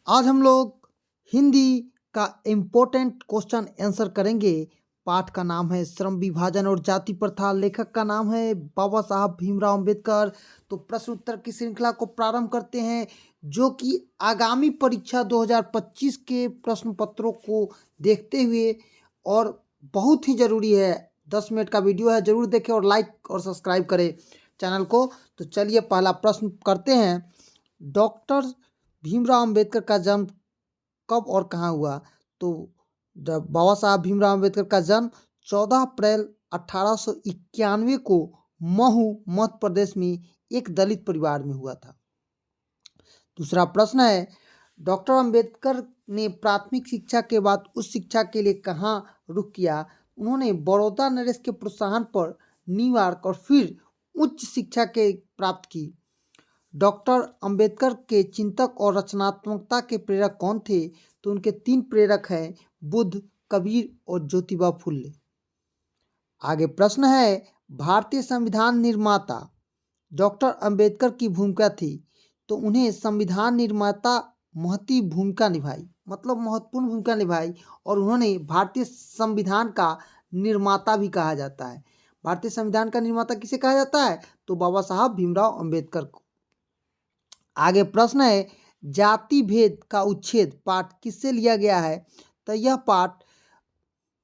आज हम लोग हिंदी का इम्पोर्टेंट क्वेश्चन आंसर करेंगे। पाठ का नाम है श्रम विभाजन और जाति प्रथा, लेखक का नाम है बाबा साहब भीमराव अंबेडकर। तो प्रश्न उत्तर की श्रृंखला को प्रारंभ करते हैं, जो कि आगामी परीक्षा 2025 के प्रश्न पत्रों को देखते हुए और बहुत ही ज़रूरी है। 10 मिनट का वीडियो है, ज़रूर देखें और लाइक और सब्सक्राइब करें चैनल को। तो चलिए पहला प्रश्न करते हैं। डॉक्टर भीमराव अंबेडकर का जन्म कब और कहाँ हुआ? तो बाबा साहब भीमराव अंबेडकर का जन्म 14 अप्रैल 1891 को महू मध्य प्रदेश में एक दलित परिवार में हुआ था। दूसरा प्रश्न है, डॉक्टर अंबेडकर ने प्राथमिक शिक्षा के बाद उच्च शिक्षा के लिए कहाँ रुख किया? उन्होंने बड़ौदा नरेश के प्रोत्साहन पर न्यूयॉर्क और फिर उच्च शिक्षा के प्राप्त की। डॉक्टर अंबेडकर के चिंतक और रचनात्मकता के प्रेरक कौन थे? तो उनके 3 प्रेरक हैं, बुद्ध, कबीर और ज्योतिबा फुले। आगे प्रश्न है, भारतीय संविधान निर्माता डॉक्टर अंबेडकर की भूमिका थी। तो उन्हें संविधान निर्माता महती भूमिका निभाई, मतलब महत्वपूर्ण भूमिका निभाई, और उन्होंने भारतीय संविधान का निर्माता भी कहा जाता है। भारतीय संविधान का निर्माता किसे कहा जाता है? तो बाबा साहब भीमराव अंबेडकर को। आगे प्रश्न है, जाति भेद का उच्छेद पाठ किससे लिया गया है? तो यह पाठ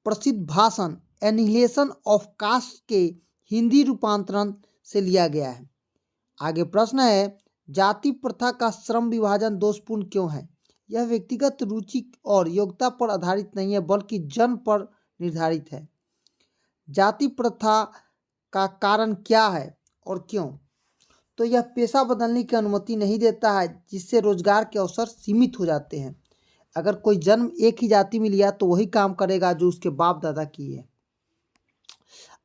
प्रसिद्ध भाषण एनिहिलेशन ऑफ कास्ट के हिंदी रूपांतरण से लिया गया है। आगे प्रश्न है, जाति प्रथा का श्रम विभाजन दोषपूर्ण क्यों है? यह व्यक्तिगत रुचि और योग्यता पर आधारित नहीं है, बल्कि जन्म पर निर्धारित है। जाति प्रथा का कारण क्या है और क्यों? तो यह पेशा बदलने की अनुमति नहीं देता है, जिससे रोजगार के अवसर सीमित हो जाते हैं। अगर कोई जन्म एक ही जाति में लिया तो वही काम करेगा जो उसके बाप दादा किए।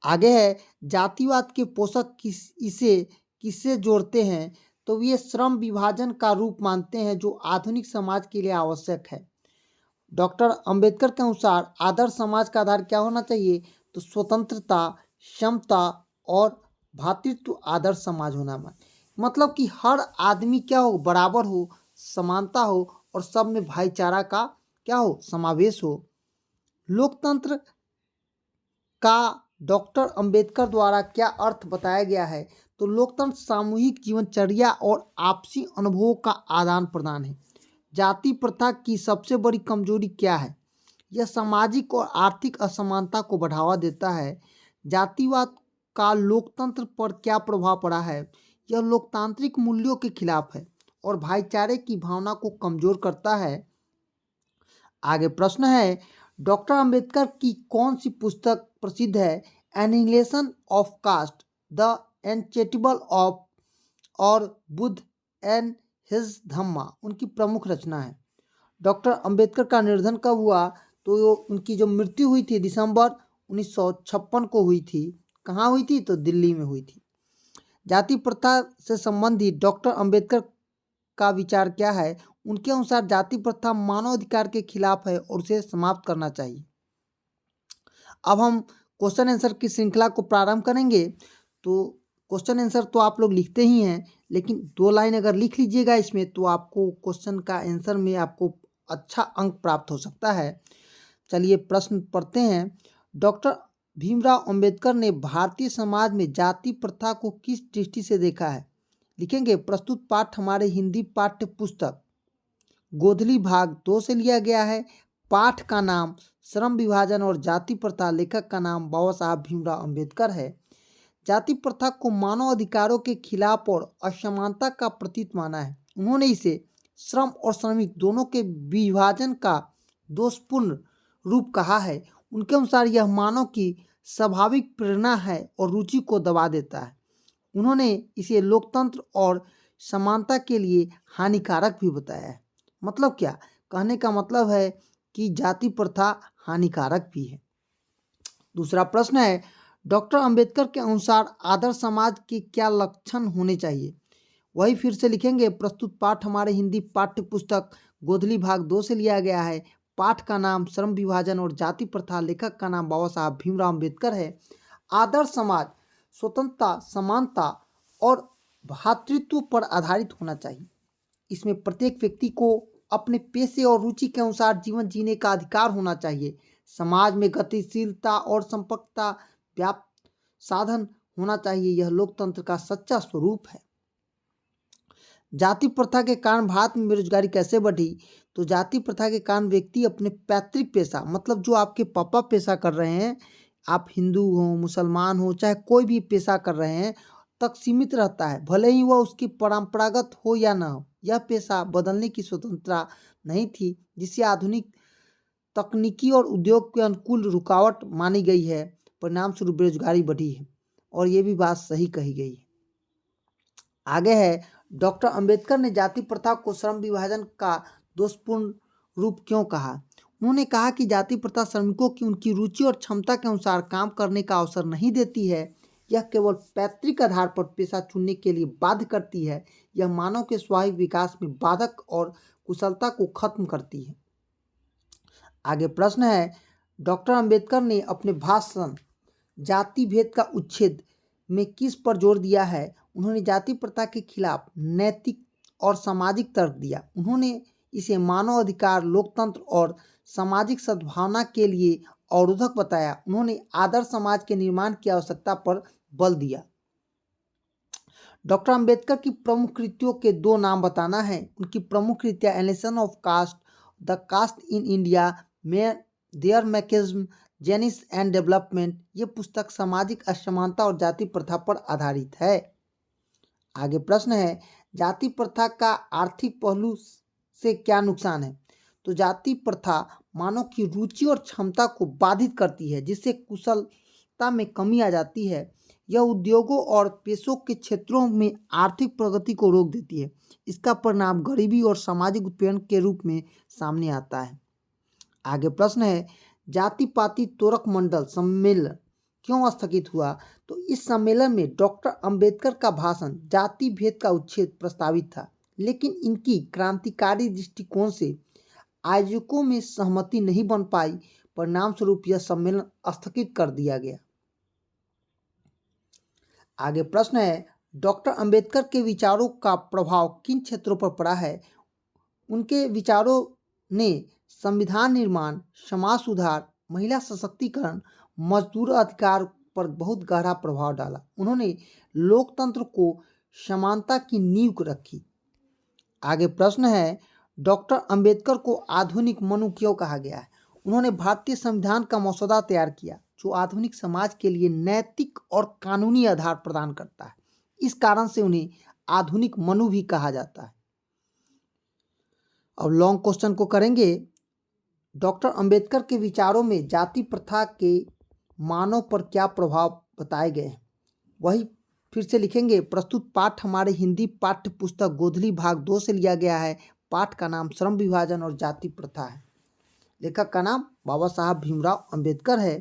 आगे है, जातिवाद के पोषक इसे किससे जोड़ते हैं? तो ये श्रम विभाजन का रूप मानते हैं, जो आधुनिक समाज के लिए आवश्यक है। डॉक्टर अंबेडकर के अनुसार आदर्श समाज का आधार क्या होना चाहिए? तो स्वतंत्रता, समता और भ्रातृत्व आदर्श समाज होना। मतलब कि हर आदमी क्या हो, बराबर हो, समानता हो और सब में भाईचारा का क्या हो, समावेश हो। लोकतंत्र का डॉक्टर अंबेडकर द्वारा क्या अर्थ बताया गया है? तो लोकतंत्र सामूहिक जीवनचर्या और आपसी अनुभवों का आदान प्रदान है। जाति प्रथा की सबसे बड़ी कमजोरी क्या है? यह सामाजिक और आर्थिक असमानता को बढ़ावा देता है। जातिवाद का लोकतंत्र पर क्या प्रभाव पड़ा है? यह लोकतांत्रिक मूल्यों के खिलाफ है और भाईचारे की भावना को कमजोर करता है। आगे प्रश्न है, डॉक्टर अंबेडकर की कौन सी पुस्तक प्रसिद्ध है? Annihilation of caste, the untouchable of और बुद्ध एंड हिज धम्मा उनकी प्रमुख रचना है। डॉक्टर अंबेडकर का निधन कब हुआ? तो उनकी जो मृत्यु हुई थी दिसंबर 1956 को हुई थी। कहाँ हुई थी? तो दिल्ली में हुई थी। जाति प्रथा से संबंधित डॉक्टर अंबेडकर का विचार क्या है? उनके अनुसार जाति प्रथा मानव अधिकार के खिलाफ है और उसे समाप्त करना चाहिए। अब हम क्वेश्चन आंसर की श्रृंखला को प्रारंभ करेंगे। तो क्वेश्चन आंसर तो आप लोग लिखते ही हैं, लेकिन 2 लाइन अगर लिख लीजिएगा इसमें तो आपको क्वेश्चन का आंसर में आपको अच्छा अंक प्राप्त हो सकता है। चलिए प्रश्न पढ़ते हैं। डॉक्टर भीमराव अंबेडकर ने भारतीय समाज में जाति प्रथा को किस दृष्टि से देखा है? लिखेंगे, प्रस्तुत पाठ हमारे हिंदी पाठ्य पुस्तक गोधली भाग 2 से लिया गया है। पाठ का नाम श्रम विभाजन और जाति प्रथा, लेखक का नाम बाबा साहब भीमराव अंबेडकर है। जाति प्रथा को मानव अधिकारों के खिलाफ और असमानता का प्रतीक माना है। उन्होंने इसे श्रम और श्रमिक दोनों के विभाजन का दोषपूर्ण रूप कहा है। उनके अनुसार यह मानव की स्वाभाविक प्रेरणा है और रुचि को दबा देता है। उन्होंने इसे लोकतंत्र और समानता के लिए हानिकारक भी बताया है। मतलब क्या कहने का मतलब है कि जाति प्रथा हानिकारक भी है। दूसरा प्रश्न है, डॉक्टर अंबेडकर के अनुसार आदर्श समाज के क्या लक्षण होने चाहिए? वही फिर से लिखेंगे, प्रस्तुत पाठ हमारे हिंदी पाठ्य पुस्तक गोधली भाग 2 से लिया गया है। पाठ का नाम श्रम विभाजन और जाति प्रथा, लेखक का नाम बाबा साहब भीमराव अंबेडकर है। आदर्श समाज स्वतंत्रता, समानता और भ्रातृत्व पर आधारित होना चाहिए। इसमें प्रत्येक व्यक्ति को अपने पेशे और रुचि के अनुसार जीवन जीने का अधिकार होना चाहिए। समाज में गतिशीलता और संपर्कता व्याप्त साधन होना चाहिए। यह लोकतंत्र का सच्चा स्वरूप है। जाति प्रथा के कारण भारत में बेरोजगारी कैसे बढ़ी? तो जाति प्रथा के कारण व्यक्ति अपने पैतृक पेशा, मतलब जो आपके पापा पेशा कर रहे हैं, आप हिंदू हो, मुसलमान हो, चाहे कोई भी पेशा कर रहे हैं, तक सीमित रहता है, भले ही वह उसकी परंपरागत हो या न हो। यह पेशा बदलने की स्वतंत्रता नहीं थी, जिसे आधुनिक तकनीकी और उद्योग के अनुकूल रुकावट मानी गई है। परिणाम स्वरूप बेरोजगारी बढ़ी है, और ये भी बात सही कही गई है। आगे है, डॉक्टर अंबेडकर ने जाति प्रथा को श्रम विभाजन का दोषपूर्ण रूप क्यों कहा? उन्होंने कहा कि जाति प्रथा श्रमिकों की उनकी रुचि और क्षमता के अनुसार काम करने का अवसर नहीं देती है। यह केवल पैतृक आधार पर पेशा चुनने के लिए बाध्य करती है। यह मानव के स्वाभाविक विकास में बाधक और कुशलता को खत्म करती है। आगे प्रश्न है, डॉक्टर अंबेडकर ने अपने भाषण जाति भेद का उच्छेद में किस पर जोर दिया है? उन्होंने जाति प्रथा के खिलाफ नैतिक और सामाजिक तर्क दिया। उन्होंने इसे मानव अधिकार, लोकतंत्र और सामाजिक सद्भावना के लिए अवरोधक बताया। उन्होंने आदर्श समाज के निर्माण की आवश्यकता पर बल दिया। डॉक्टर अंबेडकर की प्रमुख कृतियों के दो नाम बताना है। उनकी प्रमुख कृतियाँ analysis of caste, the caste in India, their mechanism, genesis and development. ये पुस्तक सामाजिक असमानता और जाति प्रथा पर आधारित है। आगे प्रश्न है, जाति प्रथा का आर्थिक पहलू से क्या नुकसान है? तो जाति प्रथा मानव की रुचि और क्षमता को बाधित करती है, जिससे कुशलता में कमी आ जाती है। यह उद्योगों और पेशों के क्षेत्रों में आर्थिक प्रगति को रोक देती है। इसका परिणाम गरीबी और सामाजिक उत्पीड़न के रूप में सामने आता है। आगे प्रश्न है, जाति पाति तोरक मंडल सम्मेलन क्यों स्थगित हुआ? तो इस सम्मेलन में डॉक्टर अंबेडकर का भाषण जाति भेद का उच्छेद प्रस्तावित था, लेकिन इनकी क्रांतिकारी दृष्टिकोण से आयोजकों में सहमति नहीं बन पाई। परिणाम स्वरूप यह सम्मेलन स्थगित कर दिया गया। आगे प्रश्न है, डॉक्टर अंबेडकर के विचारों का प्रभाव किन क्षेत्रों पर पड़ा है? उनके विचारों ने संविधान निर्माण, समाज सुधार, महिला सशक्तिकरण, मजदूर अधिकार पर बहुत गहरा प्रभाव डाला। उन्होंने लोकतंत्र को समानता की नींव रखी। आगे प्रश्न है, डॉक्टर अंबेडकर को आधुनिक मनु क्यों कहा गया है? उन्होंने भारतीय संविधान का मसौदा तैयार किया, जो आधुनिक समाज के लिए नैतिक और कानूनी आधार प्रदान करता है। इस कारण से उन्हें आधुनिक मनु भी कहा जाता है। अब लॉन्ग क्वेश्चन को करेंगे। डॉक्टर अंबेडकर के विचारों में जाति प्रथा के मानव पर क्या प्रभाव बताए गए हैं, वही फिर से लिखेंगे। प्रस्तुत पाठ हमारे हिंदी पाठ्य पुस्तक गोधली भाग 2 से लिया गया है। पाठ का नाम श्रम विभाजन और जाति प्रथा है। लेखक का नाम बाबा साहब भीमराव अंबेडकर है।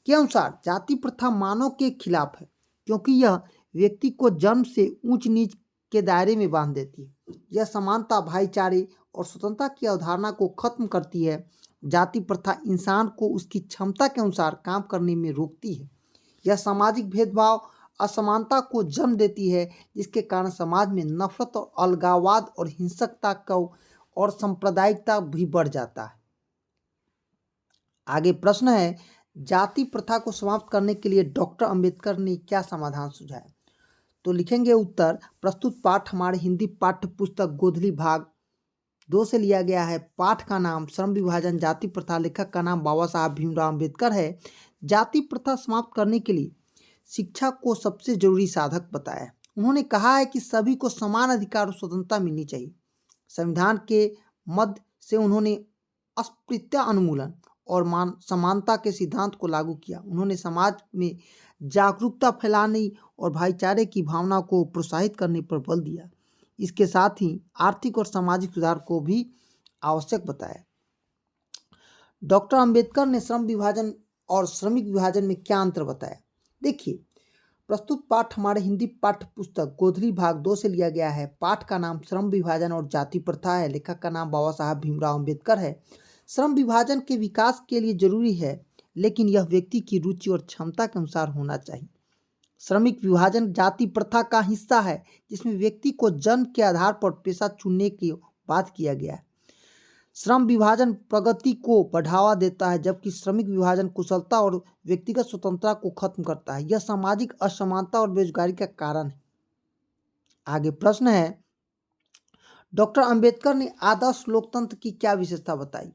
के अनुसार जाति प्रथा मानव के खिलाफ है, क्योंकि यह व्यक्ति को जन्म से ऊंच नीच के दायरे में बांध देती है। यह समानता, भाईचारे और स्वतंत्रता की अवधारणा को खत्म करती है। जाति प्रथा इंसान को उसकी क्षमता के अनुसार काम करने में रोकती है। यह सामाजिक भेदभाव, असमानता को जन्म देती है, जिसके कारण समाज में नफरत और अलगाववाद और हिंसकता का और सांप्रदायिकता भी बढ़ जाता है। आगे प्रश्न है, जाति प्रथा को समाप्त करने के लिए डॉक्टर अंबेडकर ने क्या समाधान सुझाया? तो लिखेंगे उत्तर। प्रस्तुत पाठ हमारे हिंदी पाठ्य पुस्तक गोधली भाग 2 से लिया गया है। पाठ का नाम श्रम विभाजन, जाति प्रथा। लेखक का नाम बाबा साहब भीमराव अंबेडकर है। जाति प्रथा समाप्त करने के लिए शिक्षा को सबसे जरूरी साधक बताया। उन्होंने कहा है कि सभी को समान अधिकार और स्वतंत्रता मिलनी चाहिए। संविधान के मध्य से उन्होंने अस्पृश्यता उन्मूलन और समानता के सिद्धांत को लागू किया। उन्होंने समाज में जागरूकता फैलाने और भाईचारे की भावना को प्रोत्साहित करने पर बल दिया। इसके साथ ही आर्थिक और सामाजिक सुधार को भी आवश्यक बताया। डॉक्टर अंबेडकर ने श्रम विभाजन और श्रमिक विभाजन में क्या अंतर बताया? देखिए, प्रस्तुत पाठ हमारे हिंदी पाठ्य पुस्तक गोधली भाग 2 से लिया गया है। पाठ का नाम श्रम विभाजन और जाति प्रथा है। लेखक का नाम बाबा साहब भीमराव अंबेडकर है। श्रम विभाजन के विकास के लिए जरूरी है, लेकिन यह व्यक्ति की रुचि और क्षमता के अनुसार होना चाहिए। श्रमिक विभाजन जाति प्रथा का हिस्सा है, जिसमें व्यक्ति को जन्म के आधार पर पेशा चुनने की बात किया गया है। श्रम विभाजन प्रगति को बढ़ावा देता है, जबकि श्रमिक विभाजन कुशलता और व्यक्तिगत स्वतंत्रता को खत्म करता है। यह सामाजिक असमानता और बेरोजगारी का कारण है। आगे प्रश्न है, डॉक्टर अंबेडकर ने आदर्श लोकतंत्र की क्या विशेषता बताई?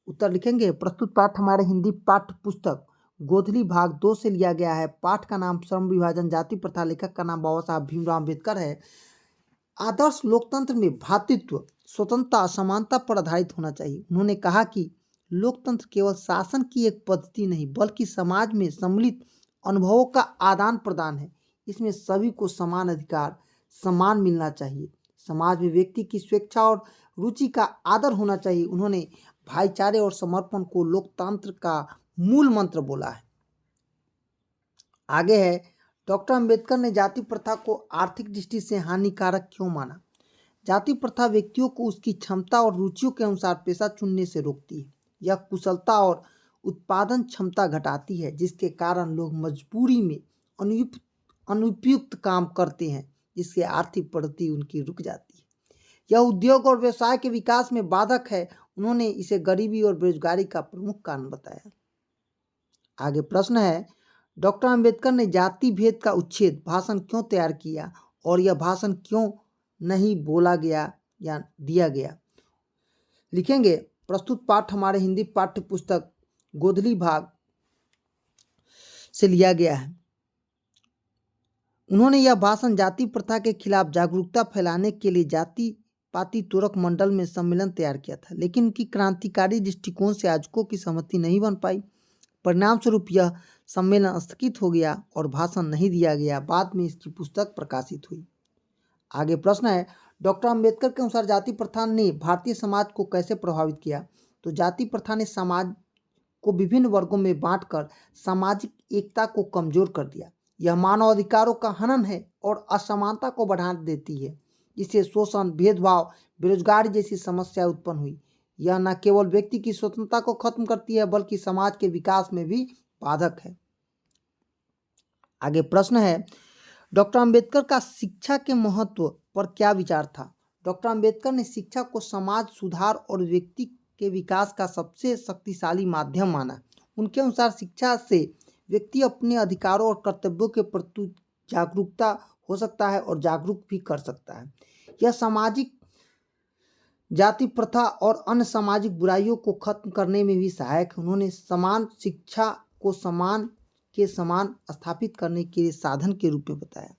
उत्तर लिखेंगे, प्रस्तुत पाठ हमारे हिंदी पाठ्य पुस्तक गोधली भाग 2 से लिया गया है। पाठ का नाम श्रम विभाजन जाति प्रथा, लेखक का नाम बाबा साहब भीमराव अम्बेडकर है। आदर्श लोकतंत्र में भ्रातृत्व, स्वतंत्रता, समानता पर आधारित होना चाहिए। उन्होंने कहा कि लोकतंत्र केवल शासन की एक पद्धति नहीं, बल्कि समाज में सम्मिलित अनुभवों का आदान प्रदान है। इसमें सभी को समान अधिकार, सम्मान मिलना चाहिए। समाज में व्यक्ति की स्वेच्छा और रुचि का आदर होना चाहिए। उन्होंने भाईचारे और समर्पण को लोकतंत्र का मूल मंत्र बोला है। आगे है, डॉक्टर अंबेडकर ने जाति प्रथा को आर्थिक दृष्टि से हानिकारक क्यों माना? जाति प्रथा व्यक्तियों को उसकी क्षमता और रुचियों के अनुसार पेशा चुनने से रोकती है। यह कुशलता और उत्पादन क्षमता घटाती है, जिसके कारण लोग मजबूरी में अनुपयुक्त काम करते हैं, जिससे आर्थिक प्रगति उनकी रुक जाती है। यह उद्योग और व्यवसाय के विकास में बाधक है। उन्होंने इसे गरीबी और बेरोजगारी का प्रमुख कारण बताया। आगे प्रश्न है, डॉक्टर अंबेडकर ने जाति भेद का उच्छेद भाषण क्यों तैयार किया और यह भाषण क्यों नहीं बोला गया या दिया गया? लिखेंगे, प्रस्तुत पाठ हमारे हिंदी पाठ्य पुस्तक गोधली भाग से लिया गया है। उन्होंने यह भाषण जाति प्रथा के खिलाफ जागरूकता फैलाने के लिए जाति पाति तोरक मंडल में सम्मेलन तैयार किया था, लेकिन उनकी क्रांतिकारी दृष्टिकोण से आयोजकों की सहमति नहीं बन पाई। परिणाम स्वरूप यह सम्मेलन स्थगित हो गया और भाषण नहीं दिया गया। बाद में इसकी पुस्तक प्रकाशित हुई। आगे प्रश्न है, डॉक्टर अंबेडकर के अनुसार जाति प्रथा ने भारतीय समाज को कैसे प्रभावित किया? तो जाति प्रथा ने समाज को विभिन्न वर्गों में बांटकर सामाजिक एकता को कमजोर कर दिया। यह मानव अधिकारों का हनन है और असमानता को बढ़ा देती है। इससे शोषण, भेदभाव, बेरोजगारी जैसी समस्याएं उत्पन्न हुई। यह न केवल व्यक्ति की स्वतंत्रता को खत्म करती है, बल्कि समाज के विकास में भी बाधक है। आगे प्रश्न है, डॉक्टर अंबेडकर का शिक्षा के महत्व पर क्या विचार था? डॉक्टर अंबेडकर ने शिक्षा को समाज सुधार और व्यक्ति के विकास का सबसे शक्तिशाली माध्यम माना। उनके अनुसार शिक्षा से व्यक्ति अपने अधिकारों और कर्तव्यों के प्रति जागरूकता हो सकता है और जागरूक भी कर सकता है। यह सामाजिक जाति प्रथा और अन्य सामाजिक बुराइयों को खत्म करने में भी सहायक है। उन्होंने समान शिक्षा को समान के समान स्थापित करने के साधन के रूप में बताया।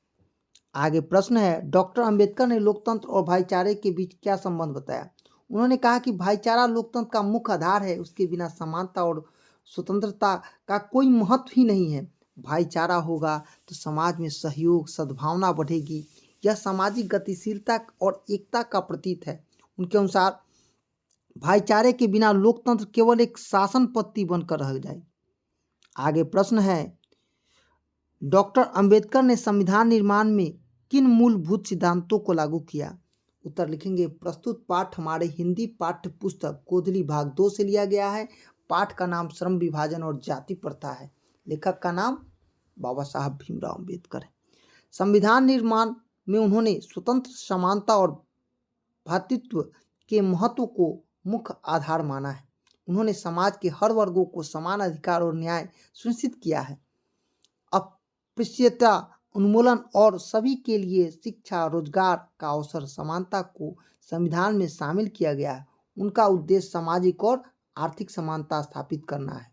आगे प्रश्न है, डॉक्टर अंबेडकर ने लोकतंत्र और भाईचारे के बीच क्या संबंध बताया? उन्होंने कहा कि भाईचारा लोकतंत्र का मुख्य आधार है। उसके बिना समानता और स्वतंत्रता का कोई महत्व ही नहीं है। भाईचारा होगा तो समाज में सहयोग, सद्भावना बढ़ेगी। यह सामाजिक गतिशीलता और एकता का प्रतीक है। उनके अनुसार भाईचारे के बिना लोकतंत्र केवल एक शासन पद्धति बनकर रह जाए। आगे प्रश्न है, डॉक्टर अंबेडकर ने संविधान निर्माण में किन मूलभूत सिद्धांतों को लागू किया? उत्तर लिखेंगे, प्रस्तुत पाठ हमारे हिंदी पाठ्य पुस्तक गोधली भाग 2 से लिया गया है। पाठ का नाम श्रम विभाजन और जाति प्रथा है। लेखक का नाम बाबा साहब भीमराव अम्बेडकर है। संविधान निर्माण में उन्होंने स्वतंत्र, समानता और भ्रातृत्व के महत्व को मुख्य आधार माना है। उन्होंने समाज के हर वर्गों को समान अधिकार और न्याय सुनिश्चित किया है। अस्पृश्यता उन्मूलन और सभी के लिए शिक्षा, रोजगार का अवसर, समानता को संविधान में शामिल किया गया है। उनका उद्देश्य सामाजिक और आर्थिक समानता स्थापित करना है।